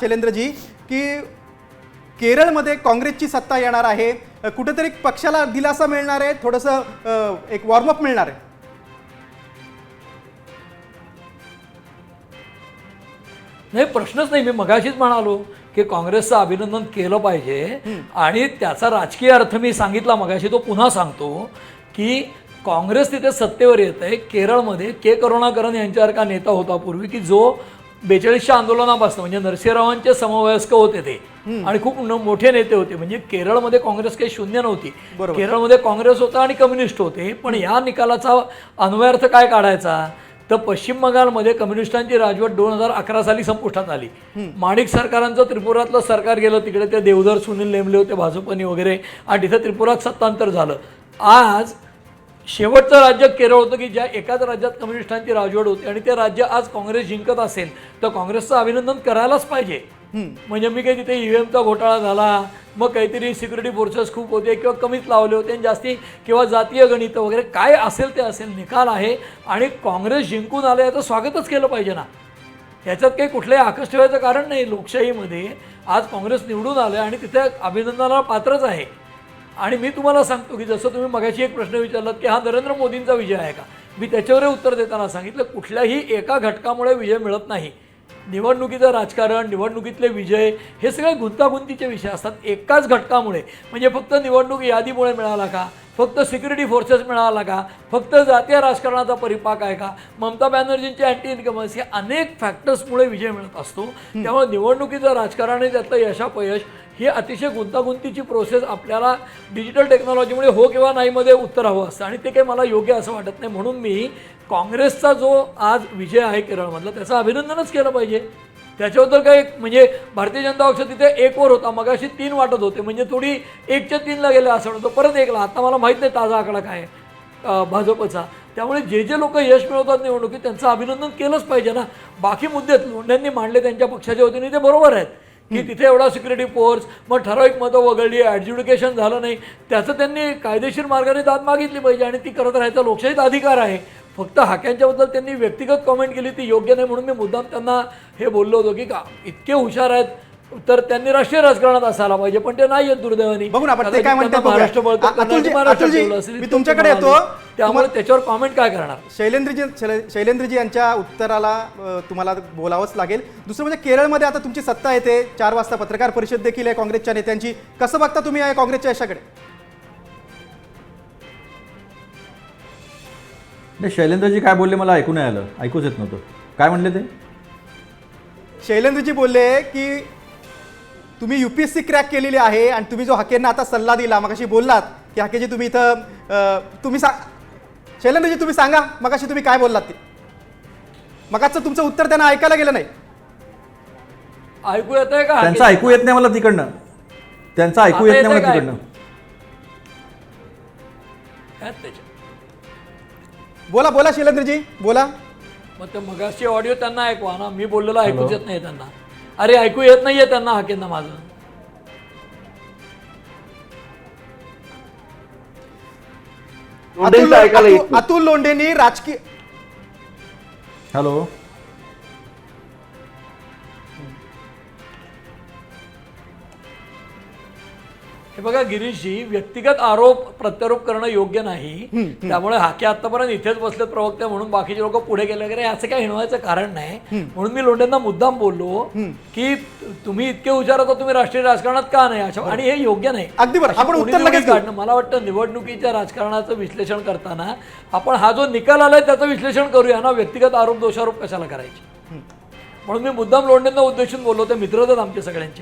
शैलेंद्रजी की केरळमध्ये काँग्रेसची सत्ता येणार आहे, कुठेतरी पक्षाला दिलासा मिळणार आहे, थोडंसं एक वॉर्मअप मिळणार आहे? नाही, प्रश्नच नाही. मी मगाशीच म्हणालो की काँग्रेसचं अभिनंदन केलं पाहिजे आणि त्याचा राजकीय अर्थ मी सांगितला मगाशी, तो पुन्हा सांगतो की काँग्रेस तिथे सत्तेवर येत आहे. केरळमध्ये के करुणाकरन यांच्यासारखा नेता होता पूर्वी की जो 42च्या आंदोलनापासून, म्हणजे नरसिंहरावांचे समवयस्क होते ते आणि खूप मोठे नेते होते. म्हणजे केरळमध्ये काँग्रेस काही शून्य नव्हती. केरळमध्ये काँग्रेस होता आणि कम्युनिस्ट होते. पण या निकालाचा अन्वयार्थ काय काढायचा, तर पश्चिम बंगालमध्ये कम्युनिस्टांची राजवट 2011 साली संपुष्टात आली. माणिक सरकारांचं त्रिपुरातलं सरकार गेलं, तिकडे ते देवधर सुनील नेमले होते भाजपनी वगैरे, आणि तिथे त्रिपुरात सत्तांतर झालं. आज शेवटचं राज्य केरळ होतं की ज्या एकाच राज्यात कम्युनिस्टांची राजवट होती आणि ते राज्य आज काँग्रेस जिंकत असेल तर काँग्रेसचं अभिनंदन करायलाच पाहिजे. म्हणजे मी काही तिथे ईव्हीएमचा घोटाळा झाला, मग काहीतरी सिक्युरिटी फोर्सेस खूप होते किंवा कमीच लावले होते आणि जास्ती किंवा जातीय गणित वगैरे काय असेल ते असेल, निकाल आहे आणि काँग्रेस जिंकून आले याचं स्वागतच केलं पाहिजे ना. याच्यात काही कुठलंही आकर्ष ठेवायचं कारण नाही. लोकशाहीमध्ये आज काँग्रेस निवडून आलं आणि तिथे अभिनंदनाला पात्रच आहे. आणि मी तुम्हाला सांगतो की जसं तुम्ही मगाशी एक प्रश्न विचारलात की हा नरेंद्र मोदींचा विजय आहे का, मी त्याच्यावरही उत्तर देताना सांगितलं कुठल्याही एका घटकामुळे विजय मिळत नाही. निवडणुकीचं राजकारण, निवडणुकीतले विजय हे सगळे गुंतागुंतीचे विषय असतात. एकाच घटकामुळे, म्हणजे फक्त निवडणूक यादीमुळे मिळाला का, फक्त सिक्युरिटी फोर्सेस मिळाला का, फक्त जातीय राजकारणाचा परिपाक आहे का, ममता बॅनर्जींचे अँटी इन्कमन्स, हे अनेक फॅक्टर्समुळे विजय मिळत असतो. त्यामुळे निवडणुकीचं राजकारण आणि त्यातलं यशापयश ही अतिशय गुंतागुंतीची प्रोसेस आपल्याला डिजिटल टेक्नॉलॉजीमुळे हो किंवा नाहीमध्ये उत्तर हवं असतं आणि ते काही मला योग्य असं वाटत नाही. म्हणून मी काँग्रेसचा जो आज विजय आहे केरळमधला त्याचं अभिनंदनच केलं पाहिजे. त्याच्याबद्दल काही म्हणजे भारतीय जनता पक्ष तिथे 1 वर होता, मगाशी 3 वाटत होते, म्हणजे थोडी 1च्या 3ला गेले असं वाटतं, परत 1ला. आता मला माहीत नाही ताजा आकडा काय भाजपचा. त्यामुळे जे जे लोक यश मिळवतात निवडणुकीत त्यांचं अभिनंदन केलंच पाहिजे ना. बाकी मुद्दे लोंढ्यांनी मांडले त्यांच्या पक्षाच्या वतीने ते बरोबर आहेत की तिथे एवढा सिक्युरिटी फोर्स, मग ठराविक मतं वगळली, ॲडज्युडिकेशन झालं नाही, त्याचं त्यांनी कायदेशीर मार्गाने दाद मागितली पाहिजे आणि ती करत राहायचा लोकशाहीत अधिकार आहे. फक्त हाक्यांच्याबद्दल त्यांनी व्यक्तिगत कॉमेंट केली ती योग्य नाही. म्हणून मी मुद्दाम त्यांना हे बोललो होतो की का इतके हुशार आहेत तर त्यांनी राष्ट्रीय राजकारणात असायला पाहिजे, पण ते नाही आहेत दुर्दैवानी. बघू ना आपण ते काय म्हणतात. मी तुमच्याकडे येतो, त्यामुळे त्याच्यावर कॉमेंट काय करणार. शैलेंद्रजी यांच्या उत्तराला तुम्हाला बोलावंच लागेल. दुसरं म्हणजे केरळमध्ये आता तुमची सत्ता येते, 4 वाजता पत्रकार परिषद देखील आहे काँग्रेसच्या नेत्यांची. कसं बघता तुम्ही या काँग्रेसच्या यशाकडे? नाही, शैलेंद्रजी काय बोलले मला ऐकू नाही आलं, ऐकूच येत नव्हतं. काय म्हणले ते? शैलेंद्रजी बोलले की तुम्ही UPSC क्रॅक केलेली आहे आणि तुम्ही जो हाकेंना आता सल्ला दिला, मगाशी बोललात की हाकेजी तुम्ही इथं तुम्ही शैलेंद्रजी तुम्ही सांगा मगाशी तुम्ही काय बोललात ते. मगाचं तुमचं उत्तर त्यांना ऐकायला गेलं नाही. ऐकू येत आहे का? त्यांचं ऐकू येत नाही मला तिकडनं. त्यांचं ऐकू येत नाही मला तिकडनं. बोला बोला शैलेंद्रजी बोला. मग ते मगाशी ऑडिओ त्यांना ऐकवा ना, मी बोललेलं ऐकूच येत नाही त्यांना. अरे ऐकू येत नाहीये त्यांना हाकेंना माझं. अतुल लोंढेंनी राजकीय हॅलो हे बघा गिरीशजी, व्यक्तिगत आरोप प्रत्यारोप करणं योग्य नाही. त्यामुळे हाके आतापर्यंत इथेच बसलेत प्रवक्ते म्हणून बाकीचे लोक पुढे गेले वगैरे असं काही हिणवायचं कारण नाही. म्हणून मी लोंढेंना मुद्दाम बोललो की तुम्ही इतके हुशार होता, तुम्ही राष्ट्रीय राजकारणात का नाही अशा, आणि हे योग्य नाही. अगदी बरोबर. आपण उत्तर लगेच काढणं, मला वाटतं निवडणुकीच्या राजकारणाचं विश्लेषण करताना आपण हा जो निकाल आलाय त्याचं विश्लेषण करूया ना, व्यक्तिगत आरोप दोषारोप कशाला करायचे. म्हणून मी मुद्दाम लोंढेंना उद्देशून बोललो. ते मित्रच आमचे सगळ्यांचे.